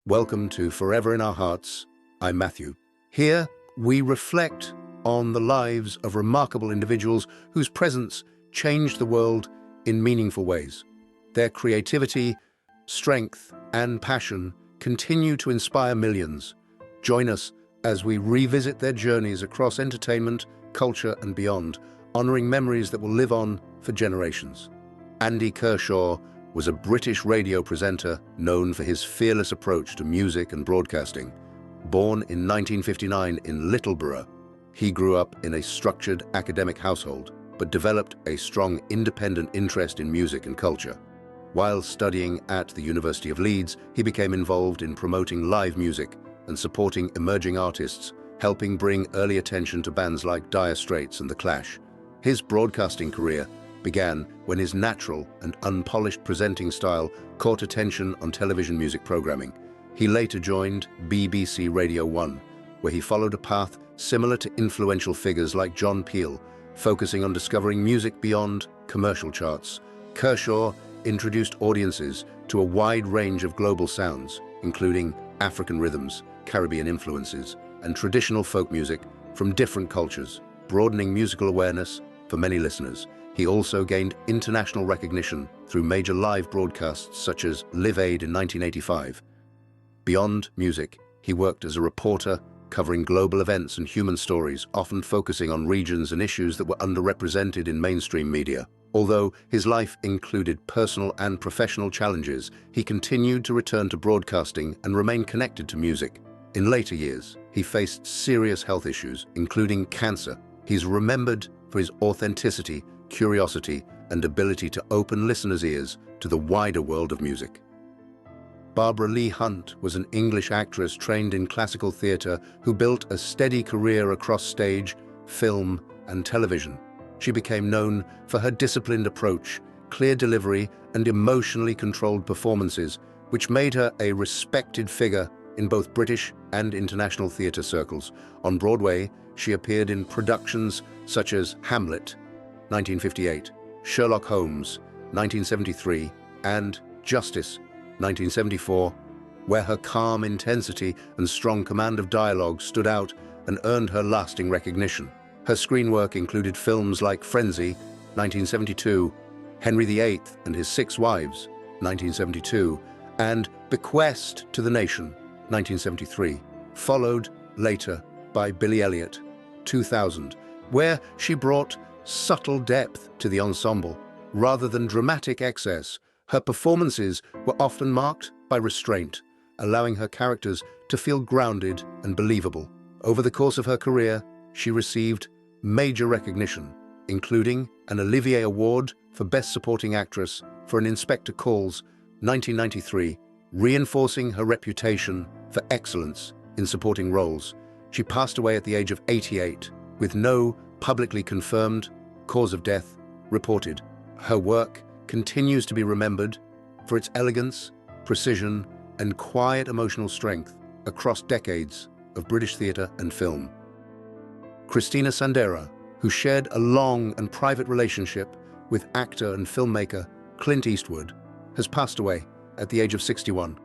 Welcome to Forever in Our Hearts. I'm Matthew. Here, we reflect on the lives of remarkable individuals whose presence changed the world in meaningful ways. Their creativity, strength, and passion continue to inspire millions. Join us as we revisit their journeys across entertainment, culture, and beyond, honoring memories that will live on for generations. Andy Kershaw was a British radio presenter known for his fearless approach to music and broadcasting. Born in 1959 in Littleborough, he grew up in a structured academic household, but developed a strong independent interest in music and culture. While studying at the University of Leeds, he became involved in promoting live music and supporting emerging artists, helping bring early attention to bands like Dire Straits and The Clash. His broadcasting career began when his natural and unpolished presenting style caught attention on television music programming. He later joined BBC Radio 1, where he followed a path similar to influential figures like John Peel, focusing on discovering music beyond commercial charts. Kershaw introduced audiences to a wide range of global sounds, including African rhythms, Caribbean influences, and traditional folk music from different cultures, broadening musical awareness for many listeners. He also gained international recognition through major live broadcasts such as Live Aid in 1985. Beyond music, he worked as a reporter covering global events and human stories, often focusing on regions and issues that were underrepresented in mainstream media. Although his life included personal and professional challenges, he continued to return to broadcasting and remain connected to music. In later years, he faced serious health issues, including cancer. He's remembered for his authenticity, curiosity, and ability to open listeners' ears to the wider world of music. Barbara Lee Hunt was an English actress trained in classical theatre who built a steady career across stage, film, and television. She became known for her disciplined approach, clear delivery, and emotionally controlled performances, which made her a respected figure in both British and international theatre circles. On Broadway, she appeared in productions such as Hamlet, 1958, Sherlock Holmes, 1973, and Justice, 1974, where her calm intensity and strong command of dialogue stood out and earned her lasting recognition. Her screen work included films like Frenzy, 1972, Henry VIII and His Six Wives, 1972, and Bequest to the Nation, 1973, followed later by Billy Elliot, 2000, where she brought subtle depth to the ensemble. Rather than dramatic excess, her performances were often marked by restraint, allowing her characters to feel grounded and believable. Over the course of her career, she received major recognition, including an Olivier Award for Best Supporting Actress for An Inspector Calls, 1993, reinforcing her reputation for excellence in supporting roles. She passed away at the age of 88, with no publicly confirmed cause of death reported. Her work continues to be remembered for its elegance, precision, and quiet emotional strength across decades of British theatre and film. Christina Sandera, who shared a long and private relationship with actor and filmmaker Clint Eastwood, has passed away at the age of 61.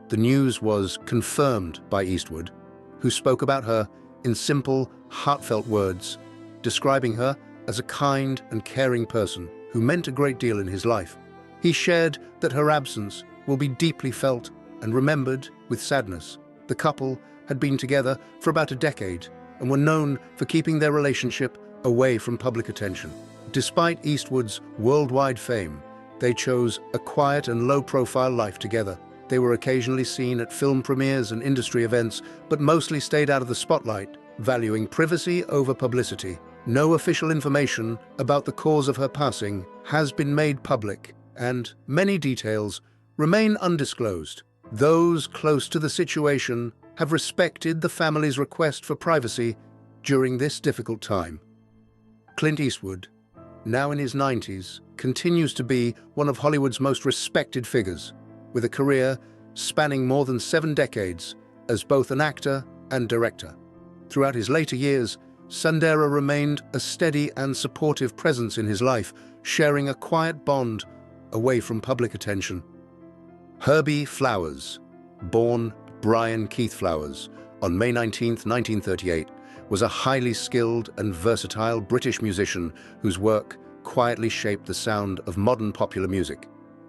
The news was confirmed by Eastwood, who spoke about her in simple, heartfelt words, describing her as a kind and caring person who meant a great deal in his life. He shared that her absence will be deeply felt and remembered with sadness. The couple had been together for about a decade and were known for keeping their relationship away from public attention. Despite Eastwood's worldwide fame, they chose a quiet and low-profile life together. They were occasionally seen at film premieres and industry events, but mostly stayed out of the spotlight, valuing privacy over publicity. No official information about the cause of her passing has been made public, and many details remain undisclosed. Those close to the situation have respected the family's request for privacy during this difficult time. Clint Eastwood, now in his 90s, continues to be one of Hollywood's most respected figures, with a career spanning more than 7 decades as both an actor and director. Throughout his later years, Sandera remained a steady and supportive presence in his life, sharing a quiet bond away from public attention. Herby Flowers, born Brian Keith Flowers on May 19, 1938, was a highly skilled and versatile British musician whose work quietly shaped the sound of modern popular music.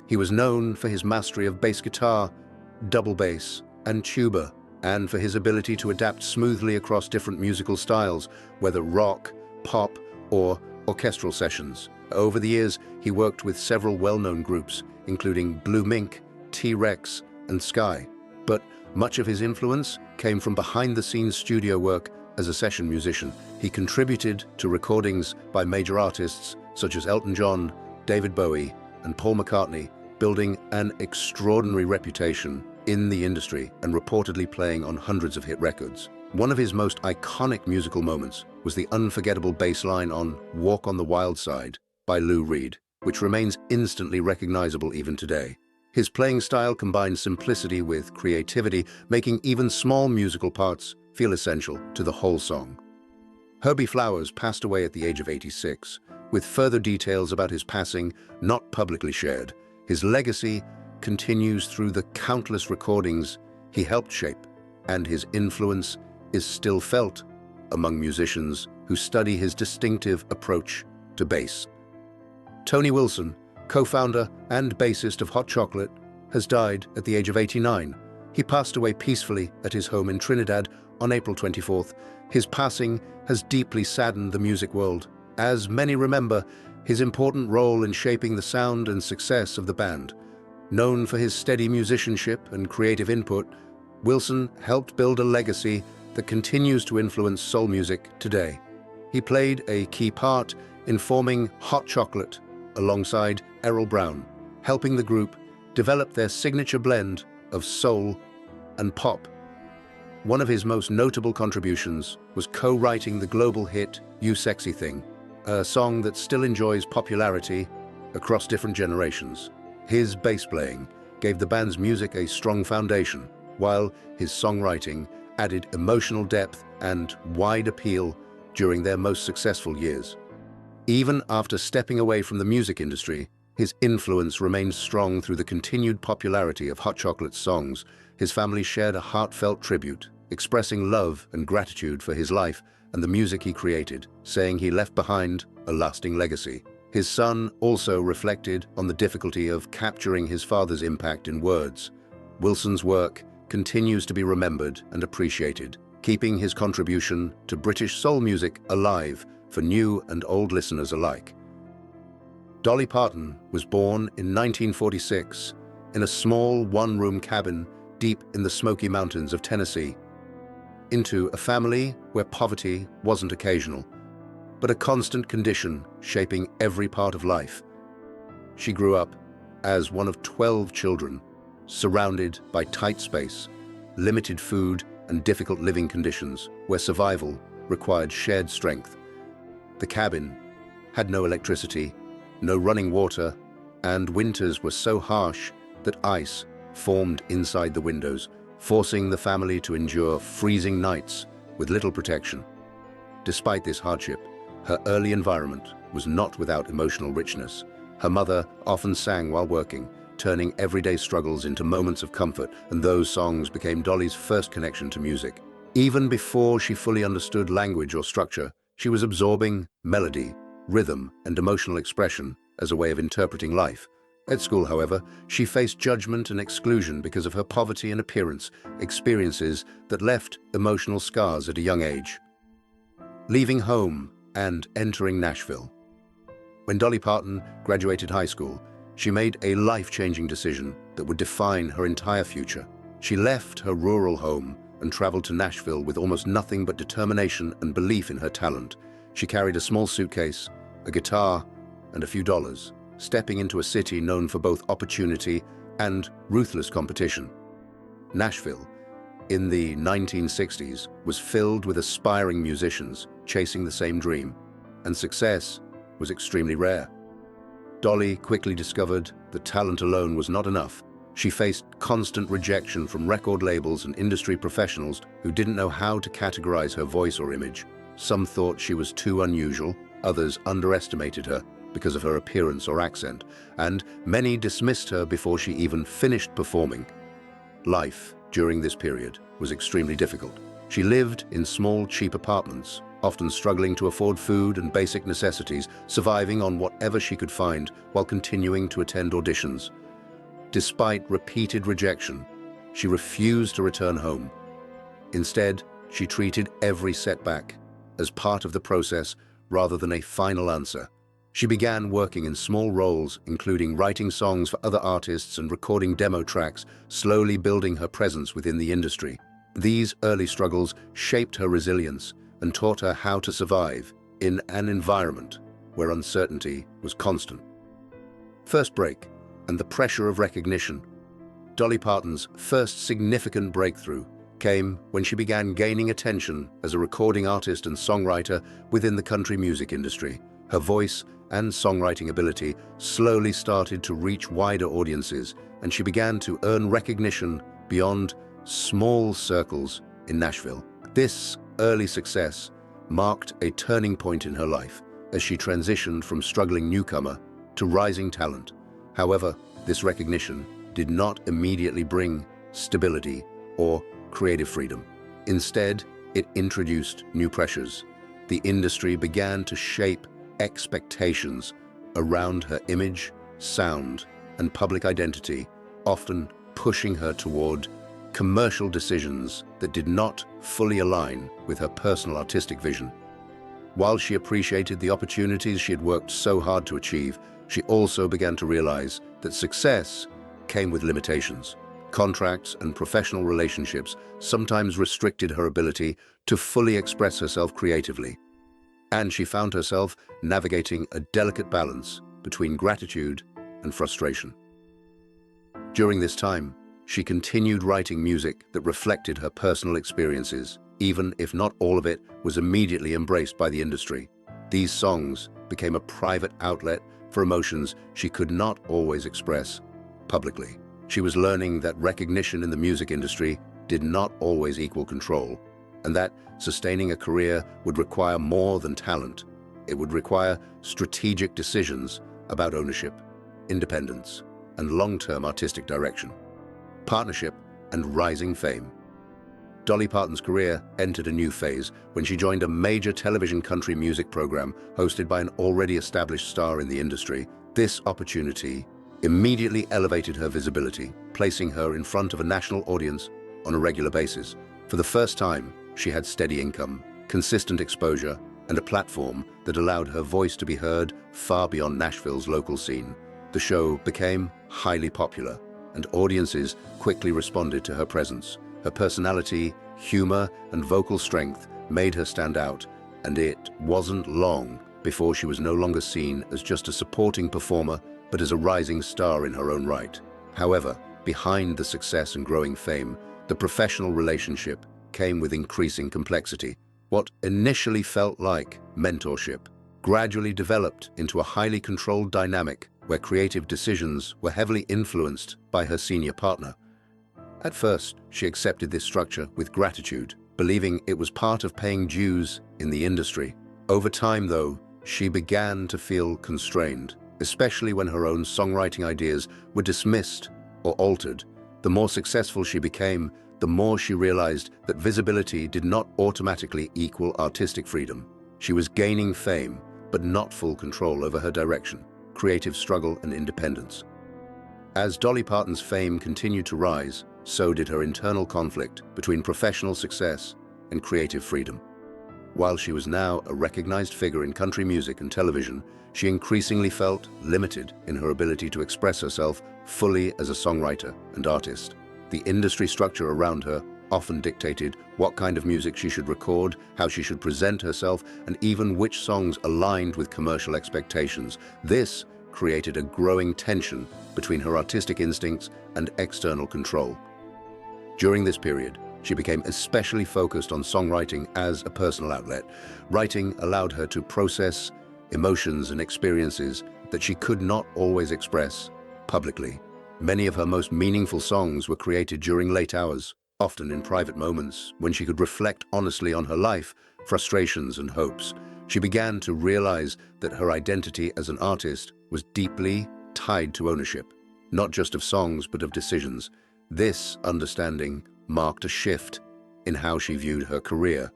He was known for his mastery of bass guitar, double bass, and tuba, and for his ability to adapt smoothly across different musical styles, whether rock, pop, or orchestral sessions. Over the years, he worked with several well-known groups, including Blue Mink, T-Rex, and Sky. But much of his influence came from behind-the-scenes studio work as a session musician. He contributed to recordings by major artists such as Elton John, David Bowie, and Paul McCartney, building an extraordinary reputation in the industry and reportedly playing on hundreds of hit records. One of his most iconic musical moments was the unforgettable bass line on "Walk on the Wild Side" by Lou Reed, which remains instantly recognizable even today. His playing style combined simplicity with creativity, making even small musical parts feel essential to the whole song. Herby Flowers passed away at the age of 86, with further details about his passing not publicly shared. His legacy continues through the countless recordings he helped shape, and his influence is still felt among musicians who study his distinctive approach to bass. Tony Wilson, co-founder and bassist of Hot Chocolate, has died at the age of 89. He passed away peacefully at his home in Trinidad on April 24th. His passing has deeply saddened the music world, as many remember his important role in shaping the sound and success of the band. Known for his steady musicianship and creative input, Wilson helped build a legacy that continues to influence soul music today. He played a key part in forming Hot Chocolate alongside Errol Brown, helping the group develop their signature blend of soul and pop. One of his most notable contributions was co-writing the global hit "You Sexy Thing," a song that still enjoys popularity across different generations. His bass playing gave the band's music a strong foundation, while his songwriting added emotional depth and wide appeal during their most successful years. Even after stepping away from the music industry, his influence remained strong through the continued popularity of Hot Chocolate's songs. His family shared a heartfelt tribute, expressing love and gratitude for his life and the music he created, saying he left behind a lasting legacy. His son also reflected on the difficulty of capturing his father's impact in words. Wilson's work continues to be remembered and appreciated, keeping his contribution to British soul music alive for new and old listeners alike. Dolly Parton was born in 1946 in a small one-room cabin deep in the Smoky Mountains of Tennessee, into a family where poverty wasn't occasional, but a constant condition shaping every part of life. She grew up as one of 12 children, surrounded by tight space, limited food, and difficult living conditions where survival required shared strength. The cabin had no electricity, no running water, and winters were so harsh that ice formed inside the windows, forcing the family to endure freezing nights with little protection. Despite this hardship, her early environment was not without emotional richness. Her mother often sang while working, turning everyday struggles into moments of comfort, and those songs became Dolly's first connection to music. Even before she fully understood language or structure, she was absorbing melody, rhythm, and emotional expression as a way of interpreting life. At school, however, she faced judgment and exclusion because of her poverty and appearance, experiences that left emotional scars at a young age. Leaving home and entering Nashville. When Dolly Parton graduated high school, she made a life-changing decision that would define her entire future. She left her rural home and traveled to Nashville with almost nothing but determination and belief in her talent. She carried a small suitcase, a guitar, and a few dollars, stepping into a city known for both opportunity and ruthless competition. Nashville, in the 1960s, was filled with aspiring musicians chasing the same dream, and success was extremely rare. Dolly quickly discovered that talent alone was not enough. She faced constant rejection from record labels and industry professionals who didn't know how to categorize her voice or image. Some thought she was too unusual, others underestimated her because of her appearance or accent, and many dismissed her before she even finished performing. Life during this period was extremely difficult. She lived in small, cheap apartments, often struggling to afford food and basic necessities, surviving on whatever she could find while continuing to attend auditions. Despite repeated rejection, she refused to return home. Instead, she treated every setback as part of the process rather than a final answer. She began working in small roles, including writing songs for other artists and recording demo tracks, slowly building her presence within the industry. These early struggles shaped her resilience and taught her how to survive in an environment where uncertainty was constant. First break and the pressure of recognition. Dolly Parton's first significant breakthrough came when she began gaining attention as a recording artist and songwriter within the country music industry. Her voice and songwriting ability slowly started to reach wider audiences, and she began to earn recognition beyond small circles in Nashville. This early success marked a turning point in her life as she transitioned from struggling newcomer to rising talent. However, this recognition did not immediately bring stability or creative freedom. Instead, it introduced new pressures. The industry began to shape expectations around her image, sound, and public identity, often pushing her toward commercial decisions that did not fully align with her personal artistic vision. While she appreciated the opportunities she had worked so hard to achieve, she also began to realize that success came with limitations. Contracts and professional relationships sometimes restricted her ability to fully express herself creatively, and she found herself navigating a delicate balance between gratitude and frustration. During this time, she continued writing music that reflected her personal experiences, even if not all of it was immediately embraced by the industry. These songs became a private outlet for emotions she could not always express publicly. She was learning that recognition in the music industry did not always equal control, and that sustaining a career would require more than talent. It would require strategic decisions about ownership, independence, and long-term artistic direction. Partnership and rising fame. Dolly Parton's career entered a new phase when she joined a major television country music program hosted by an already established star in the industry. This opportunity immediately elevated her visibility, placing her in front of a national audience on a regular basis. For the first time, she had steady income, consistent exposure, and a platform that allowed her voice to be heard far beyond Nashville's local scene. The show became highly popular, and audiences quickly responded to her presence. Her personality, humor, and vocal strength made her stand out, and it wasn't long before she was no longer seen as just a supporting performer, but as a rising star in her own right. However, behind the success and growing fame, the professional relationship came with increasing complexity. What initially felt like mentorship gradually developed into a highly controlled dynamic where creative decisions were heavily influenced by her senior partner. At first, she accepted this structure with gratitude, believing it was part of paying dues in the industry. Over time, though, she began to feel constrained, especially when her own songwriting ideas were dismissed or altered. The more successful she became, the more she realized that visibility did not automatically equal artistic freedom. She was gaining fame, but not full control over her direction, creative struggle, and independence. As Dolly Parton's fame continued to rise, so did her internal conflict between professional success and creative freedom. While she was now a recognized figure in country music and television, she increasingly felt limited in her ability to express herself fully as a songwriter and artist. The industry structure around her often dictated what kind of music she should record, how she should present herself, and even which songs aligned with commercial expectations. This created a growing tension between her artistic instincts and external control. During this period, she became especially focused on songwriting as a personal outlet. Writing allowed her to process emotions and experiences that she could not always express publicly. Many of her most meaningful songs were created during late hours, often in private moments when she could reflect honestly on her life, frustrations, and hopes. She began to realize that her identity as an artist was deeply tied to ownership, not just of songs but of decisions. This understanding marked a shift in how she viewed her career.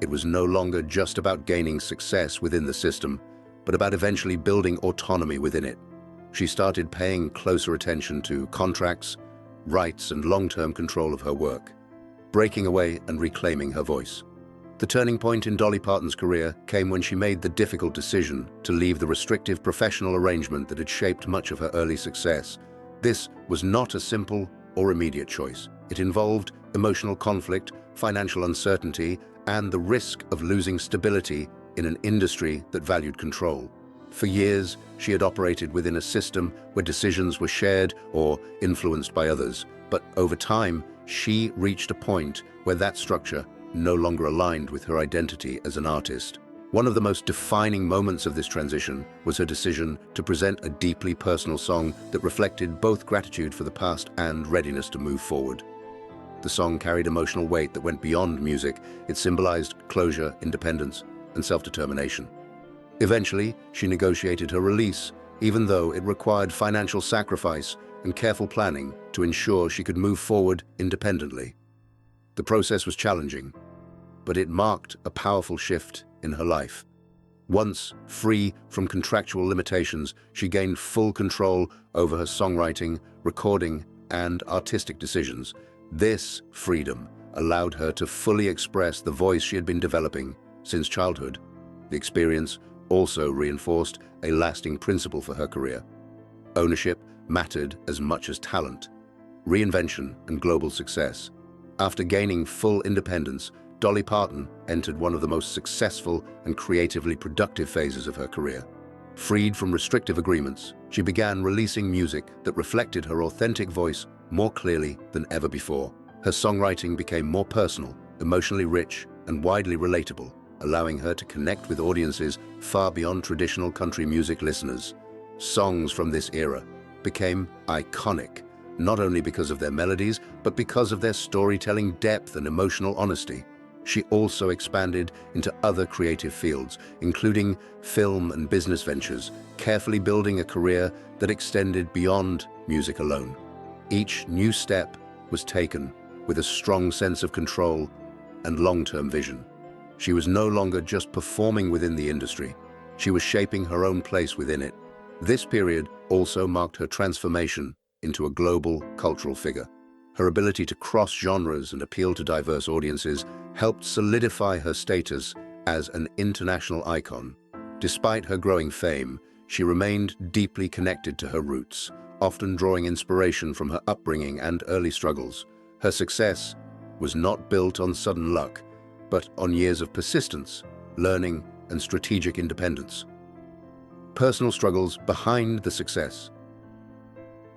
It was no longer just about gaining success within the system, but about eventually building autonomy within it. She started paying closer attention to contracts, rights, and long-term control of her work, breaking away and reclaiming her voice. The turning point in Dolly Parton's career came when she made the difficult decision to leave the restrictive professional arrangement that had shaped much of her early success. This was not a simple or immediate choice. It involved emotional conflict, financial uncertainty, and the risk of losing stability in an industry that valued control. For years, she had operated within a system where decisions were shared or influenced by others, but over time, she reached a point where that structure no longer aligned with her identity as an artist. One of the most defining moments of this transition was her decision to present a deeply personal song that reflected both gratitude for the past and readiness to move forward. The song carried emotional weight that went beyond music. It symbolized closure, independence, and self-determination. Eventually, she negotiated her release, even though it required financial sacrifice and careful planning to ensure she could move forward independently. The process was challenging, but it marked a powerful shift in her life. Once free from contractual limitations, she gained full control over her songwriting, recording, and artistic decisions. This freedom allowed her to fully express the voice she had been developing since childhood. The experience also reinforced a lasting principle for her career. Ownership mattered as much as talent, reinvention, and global success. After gaining full independence, Dolly Parton entered one of the most successful and creatively productive phases of her career. Freed from restrictive agreements, she began releasing music that reflected her authentic voice more clearly than ever before. Her songwriting became more personal, emotionally rich, and widely relatable, allowing her to connect with audiences far beyond traditional country music listeners. Songs from this era became iconic, not only because of their melodies, but because of their storytelling depth and emotional honesty. She also expanded into other creative fields, including film and business ventures, carefully building a career that extended beyond music alone. Each new step was taken with a strong sense of control and long-term vision. She was no longer just performing within the industry, she was shaping her own place within it. This period also marked her transformation into a global cultural figure. Her ability to cross genres and appeal to diverse audiences helped solidify her status as an international icon. Despite her growing fame, she remained deeply connected to her roots, often drawing inspiration from her upbringing and early struggles. Her success was not built on sudden luck, but on years of persistence, learning, and strategic independence. Personal struggles behind the success.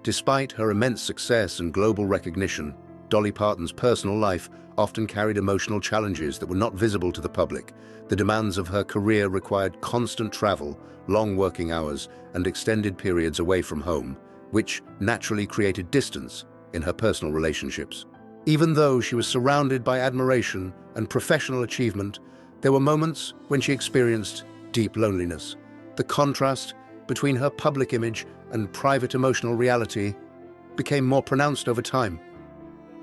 Despite her immense success and global recognition, Dolly Parton's personal life often carried emotional challenges that were not visible to the public. The demands of her career required constant travel, long working hours, and extended periods away from home, which naturally created distance in her personal relationships. Even though she was surrounded by admiration and professional achievement, there were moments when she experienced deep loneliness. The contrast between her public image and private emotional reality became more pronounced over time.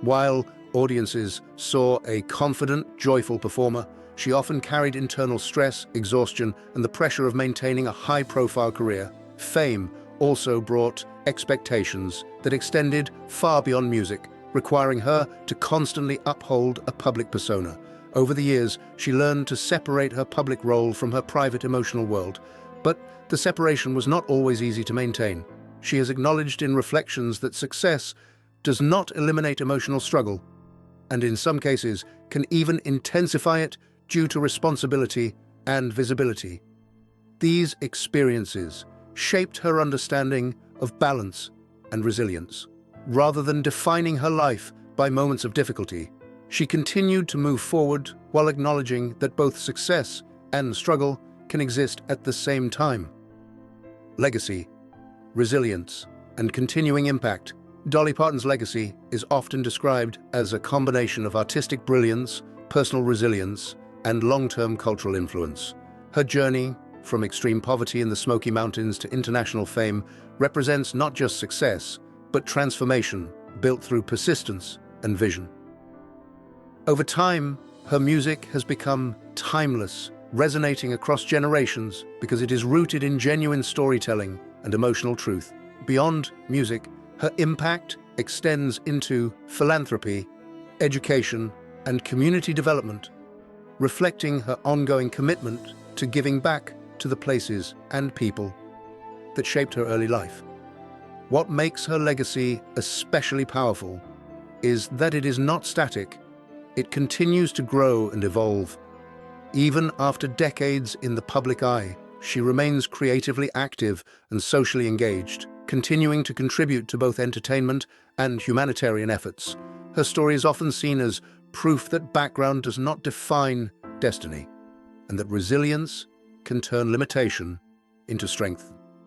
While audiences saw a confident, joyful performer, she often carried internal stress, exhaustion, and the pressure of maintaining a high-profile career. Fame also brought expectations that extended far beyond music, requiring her to constantly uphold a public persona. Over the years, she learned to separate her public role from her private emotional world, but the separation was not always easy to maintain. She has acknowledged in reflections that success does not eliminate emotional struggle, and in some cases can even intensify it due to responsibility and visibility. These experiences shaped her understanding of balance and resilience. Rather than defining her life by moments of difficulty, she continued to move forward while acknowledging that both success and struggle can exist at the same time. Legacy, resilience, and continuing impact. Dolly Parton's legacy is often described as a combination of artistic brilliance, personal resilience, and long-term cultural influence. Her journey from extreme poverty in the Smoky Mountains to international fame represents not just success, but transformation built through persistence and vision. Over time, her music has become timeless, resonating across generations because it is rooted in genuine storytelling and emotional truth. Beyond music, her impact extends into philanthropy, education, and community development, reflecting her ongoing commitment to giving back to the places and people that shaped her early life. What makes her legacy especially powerful is that it is not static. It continues to grow and evolve. Even after decades in the public eye, she remains creatively active and socially engaged, continuing to contribute to both entertainment and humanitarian efforts. Her story is often seen as proof that background does not define destiny, and that resilience can turn limitation into strength.